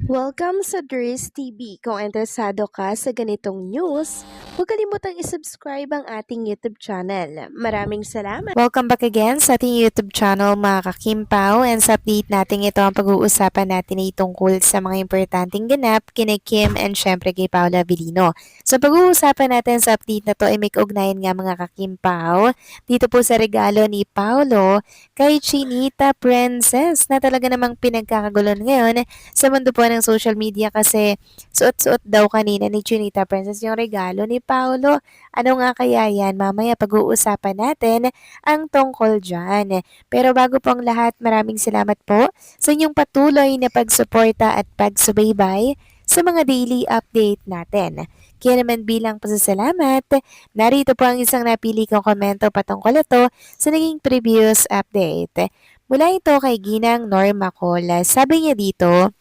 Welcome sa Dries TV. Kung interesado ka sa ganitong news, huwag kalimutang isubscribe ang ating YouTube channel. Maraming salamat! Welcome back again sa ating YouTube channel mga kakimpaw, and sa update natin ito ang pag-uusapan natin ay tungkol sa mga importanteng ganap kina Kim and syempre kay Paula Avellino. So pag-uusapan natin sa update na to ay may kaugnayan nga mga kakimpaw dito po sa regalo ni Paolo kay Chinita Princess na talaga namang pinagkakagulan ngayon sa mundo po ng social media kasi suot-suot daw kanina ni Chinita Princess yung regalo ni Paolo. Ano nga kaya yan? Mamaya pag-uusapan natin ang tungkol dyan. Pero bago po ang lahat, maraming salamat po sa inyong patuloy na pagsuporta at pagsubaybay sa mga daily update natin. Kaya naman bilang pasasalamat, narito po ang isang napili kong komento patungkol ito sa naging previous update. Mula ito kay Ginang Norma Cola. Sabi niya dito,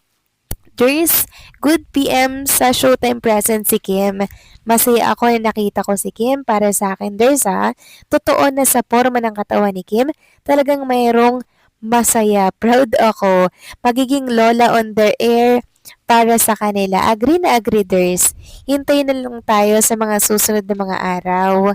Dries, good PM sa Showtime present si Kim. Masaya ako na nakita ko si Kim. Para sa akin, Dries totoo na sa forma ng katawan ni Kim, talagang mayroong masaya. Proud ako. Magiging lola on their air para sa kanila. Agree na agree, Dries. Hintayin na lang tayo sa mga susunod na mga araw.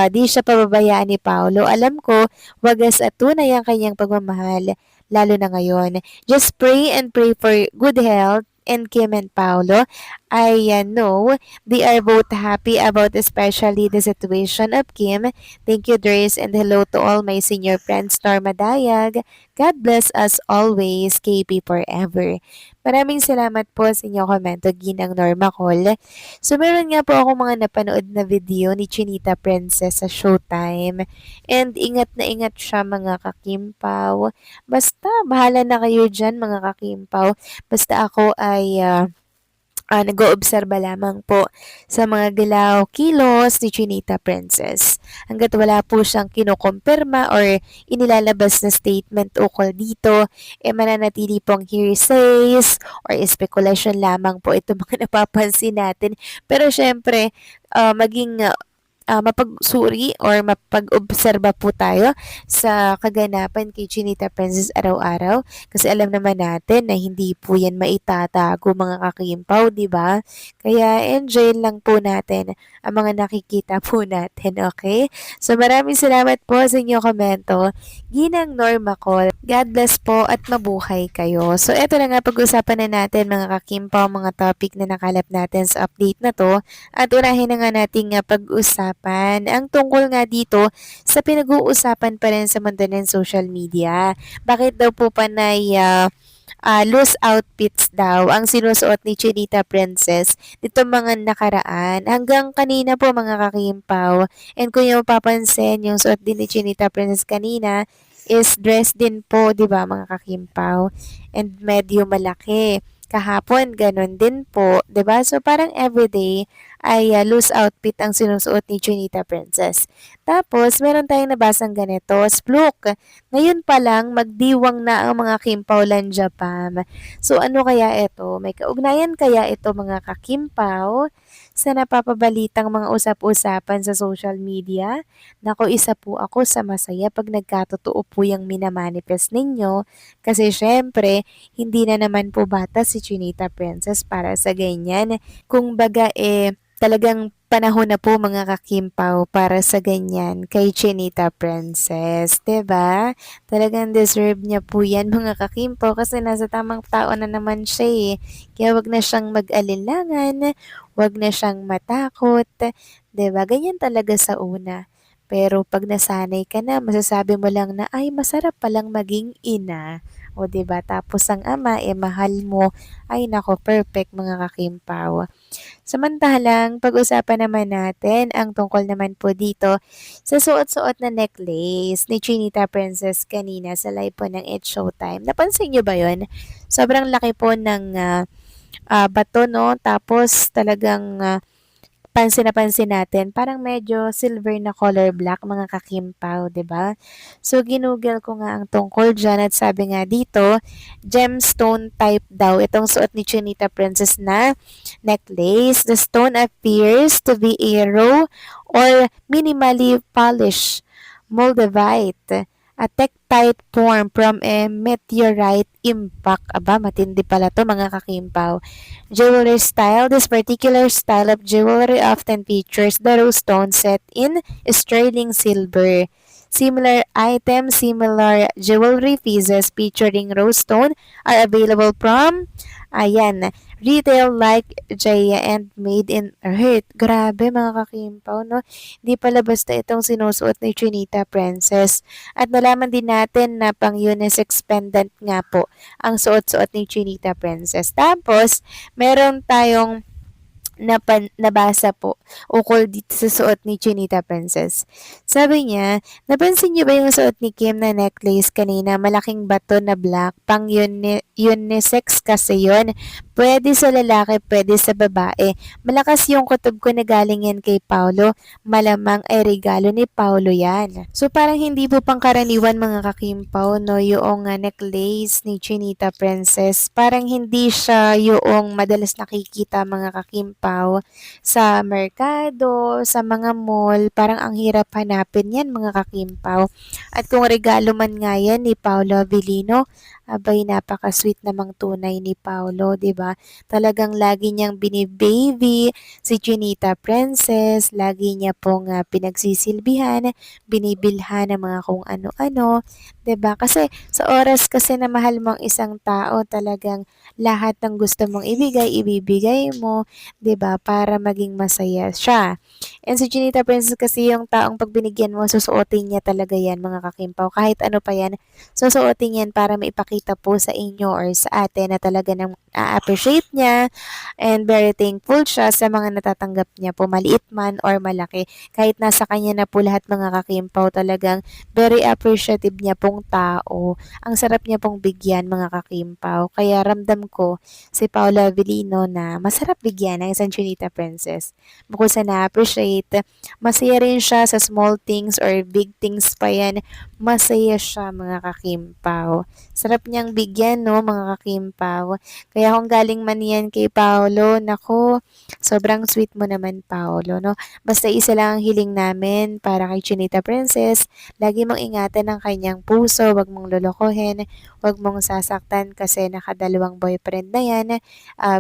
Di siya pababayaan ni Paolo. Alam ko, wagas at tunay ang kanyang pagmamahal, lalo na ngayon. Just pray and pray for good health and Kim and Paolo. I know they are both happy about especially the situation of Kim. Thank you, Dres, and hello to all my senior friends, Norma Dayag. God bless us always, KP forever. Maraming salamat po sa inyong komento, Ginang Norma Cole. So, meron nga po ako mga napanood na video ni Chinita Princess sa Showtime. And ingat na ingat siya mga kakimpaw. Basta, bahala na kayo dyan mga kakimpaw. Basta ako ay nag-oobserba lamang po sa mga galaw kilos ni Chinita Princess. Hanggat wala po siyang kinukumpirma or inilalabas na statement ukol dito, mananatili pong hearsays or speculation lamang po ito mga napapansin natin. Pero syempre, maging mapagsuri or mapag-obserba po tayo sa kaganapan kay Chinita Princess araw-araw kasi alam naman natin na hindi po yan maitatago mga kakimpaw, di ba? Kaya enjoy lang po natin ang mga nakikita po natin, okay? So maraming salamat po sa inyong komento. Ginang Norma Call, God bless po at mabuhay kayo. So eto na nga pag-usapan na natin mga kakimpaw, mga topic na nakalap natin sa update na to at unahin na nga nating pag-usapan ang tungkol nga dito sa pinag-uusapan pa rin sa mundo ng social media. Bakit daw po panay loose outfits daw ang sinusuot ni Chinita Princess dito mga nakaraan hanggang kanina po mga kakimpaw. And kung yung mapapansin, yung suot din ni Chinita Princess kanina is dress din po, di ba mga kakimpaw? And medyo malaki. Kahapon, ganun din po, 'di ba? So parang everyday ay loose outfit ang sinusuot ni Chinita Princess. Tapos, meron tayong nabasang ganito, Splook. Ngayon pa lang, magdiwang na ang mga Kimpawlan Japan. So ano kaya ito? May kaugnayan kaya ito mga kakimpaw sa napapabalitang mga usap-usapan sa social media? Nako, isa po ako sa masaya pag nagkatotoo po yung minamanifest ninyo. Kasi syempre, hindi na naman po bata si Chinita Princess para sa ganyan. Kung baga talagang panahon na po mga kakimpaw para sa ganyan kay Chinita Princess, 'di ba? Talagang deserve niya po 'yan mga kakimpaw kasi nasa tamang tao na naman siya eh. Kaya wag na siyang mag-alinlangan, wag na siyang matakot, 'di ba? Ganyan talaga sa una. Pero pag nasanay ka na, masasabi mo lang na ay masarap palang maging ina. O 'di ba? Tapos ang ama mahal mo. Ay nako, perfect mga kakimpaw. Samantalang pag-usapan naman natin ang tungkol naman po dito sa suot-suot na necklace ni Chinita Princess kanina sa live po ng It's Showtime. Napansin niyo ba 'yon? Sobrang laki po ng bato, no? Tapos talagang pansin na pansin natin, parang medyo silver na color black mga kakimpaw, 'di ba? So ginugol ko nga ang tungkol diyan at sabi nga dito, gemstone type daw itong suot ni Chinita Princess na necklace. The stone appears to be a raw or minimally polished moldavite a tektite form from a meteorite impact. Aba, matindi pala to mga kakimpaw. Jewelry style. This particular style of jewelry often features the rose stone set in sterling silver. Similar items, similar jewelry pieces featuring rose stone are available from, ayan, retail like Jaya and Made in Earth. Grabe mga kakimpaw, no? Hindi pala basta itong sinusuot ni Chinita Princess. At nalaman din natin na pang unisex pendant nga po ang suot-suot ni Chinita Princess. Tapos, meron tayong nabasa po ukol dito sa suot ni Chinita Princess. Sabi niya, napansin niyo ba yung suot ni Kim na necklace kanina? Malaking bato na black. Pang unisex kasi yun. Pwede sa lalaki, pwede sa babae. Malakas yung kutob ko na galing yan kay Paulo. Malamang ay regalo ni Paulo yan. So parang hindi po pangkaraniwan mga kakimpaw, no, yung necklace ni Chinita Princess. Parang hindi siya yung madalas nakikita mga kakimpaw sa merkado, sa mga mall. Parang ang hirap hanapin yan mga kakimpaw. At kung regalo man nga yan ni Paolo Avellino, abay napaka-sweet namang tunay ni Paolo, 'di ba? Talagang lagi niyang binibaby si Chinita Princess, lagi niya pong pinagsisilbihan, binibilhan ng mga kung ano-ano, 'di ba? Kasi sa oras kasi na mahal mo ang isang tao, talagang lahat ng gusto mong ibigay, ibibigay mo, 'di ba? Para maging masaya siya. And si Chinita Princess kasi yung taong pag binigyan mo, susuotin niya talaga yan mga kakimpaw. Kahit ano pa yan, susuotin yan para maipakita po sa inyo or sa atin na talaga nang a-appreciate niya and very thankful siya sa mga natatanggap niya po, maliit man or malaki. Kahit nasa kanya na po lahat mga kakimpaw, talagang very appreciative niya pong tao. Ang sarap niya pong bigyan mga kakimpaw. Kaya ramdam ko si Paula Avellino na masarap bigyan ng isang Chinita Princess. Bukod sa na-appreciate, masaya rin siya sa small things or big things pa yan. Masaya siya mga kakimpaw. Sarap niyang bigyan, no, mga kakimpaw. Kaya kung galing man yan kay Paolo, nako, sobrang sweet mo naman, Paolo, no? Basta isa lang ang hiling namin para kay Chinita Princess. Lagi mong ingatan ang kanyang puso, wag mong lolokohin, wag mong sasaktan kasi nakadalawang boyfriend na yan,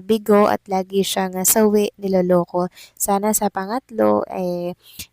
bigo at lagi siyang sawi, niloloko. Sana sa pangatlo,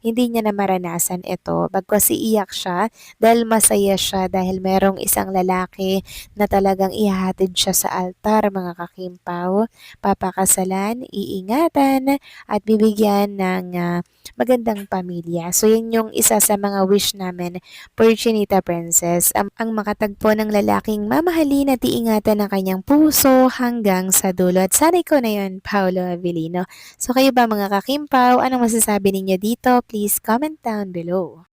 hindi niya na maranasan ito. Bagkus iiyak siya dahil masaya siya dahil merong isang lalaki na talagang ihahatid siya sa altar mga kakimpaw, papakasalan, iingatan at bibigyan ng magandang pamilya. So yun yung isa sa mga wish namin for Chinita Princess, ang makatagpo ng lalaking mamahalin at iingatan ng kanyang puso hanggang sa dulo. At sana ko na yun, Paolo Avellino. So kayo ba mga kakimpaw, anong masasabi ninyo dito? Please comment down below.